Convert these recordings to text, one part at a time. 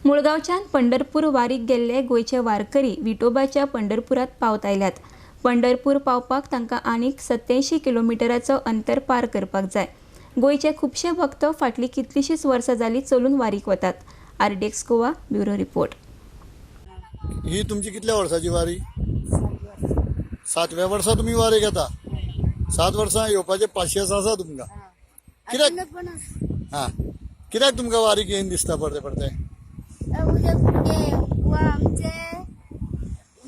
मुळगावच्यान पंढरपूर वारीक गेल्ले गोयचे वारकरी विठोबाच्या पंढरपुरात पावत आयल्यात। पंढरपूर पावपाक तांकां आनीक 87 किलोमिटराचो अंतर पार करपाक जाय। गोयचे खुबशे भक्त फाटली कितलीशींच वर्सां जाली चलून वारीक वतात। आरडेक्स गोवा ब्युरो रिपोर्ट। ही तुमची कितल्या वर्साची वारी? 7व्या वर्सा तुम्ही वारी घेता। 7 वर्सां येवपाचे पाशयेस आसा तुमकां? कित्याक हां कित्याक तुमकां वारीक येवन दिसता परते परते? आमचे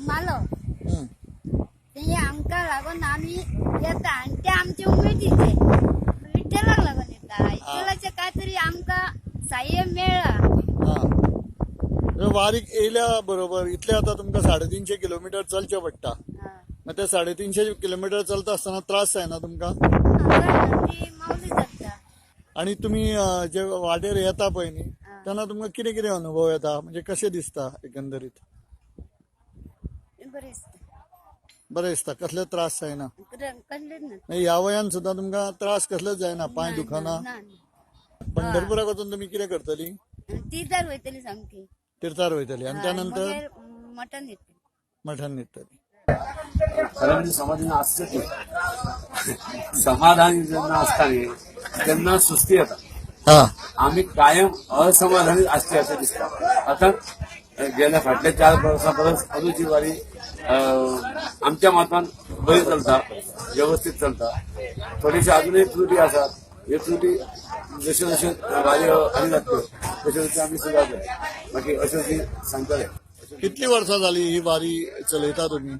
मालो ते आमकां लागून आमी येता आनी ते आमचे उमेदीचे विठ्ठलाक लागून येता। विठ्ठलाचे काय तरी आमकां सहाय्य मेळ्ळा। वारीक येयल्या बरोबर इतले आता तुमकां 350 किलोमीटर चलचे पडटा। मग ते 350 किलोमीटर चलता आसतना त्रास जायना तुमकां? माऊली जाता। आणि तुम्ही जे वाटेर येता पळय न्ही तेन्ना तुमकां कितें कितें अनुभव येता, म्हणजे कशें दिसता एकंदरीत? बरें दिसता, कसले त्रास जायना? ह्या वयान सुद्दां तुमकां त्रास कसलेच जायना? पांय दुखना? पंढरपुराक वचून तुम्ही कितें करतली? तीर्थार वयतली सामकी। तीर्थार वयतली आणि त्यानंतर मटण न्हिदतली। मठान न्हिदतली। खरं समाधान असतं की समाधानी जेव्हा असताना त्यांना सुस्ती येतात। आम्ही कायम असमाधानी असते असं दिसतं। आता गेल्या फाटल्या 4 वर्षापर्यंत अनुची वारी आमच्या मतान बरी चलता, व्यवस्थित चलता। थोडीशी अजूनही त्रुटी असतात, हे त्रुटी जसे जसे वारी आली जातो तसे तसे आम्ही सुधारतो। बाकी अशें ती सांगतले। कितली वर्सां जाली ही वारी चलयता तुम्ही?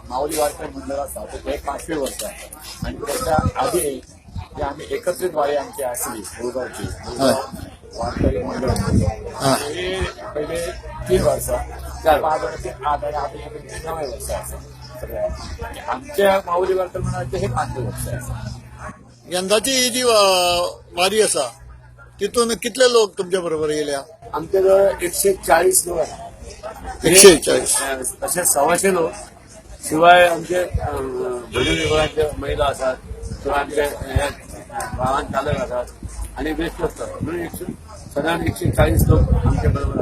माऊली वारकरी मंडळ आसा ते 5वी वर्ष आहे आणि त्याच्या आधी जे आम्ही एकत्रित वारी आमची असली गुरुगावची वारकरी मंडळ हे पहिले 3 वर्सां, त्या बाद 8 आणि 9 वर्सां आसा। आमच्या माऊली वारकरी मंडळाचे हे 5वे वर्ष आहे। यंदाची ही जी वारी असा तिथून कितले लोक तुमच्या बरोबर येयल्या? आमच्या जवळ 140 लोक आहेत। 140 असे 100 लोक, शिवाय आमचे भजन विभागाचे महिला असतात किंवा आमच्या गावात चालक असतात आणि बेस्ट असतात, म्हणून साधारण 140 लोक आमच्या बरोबर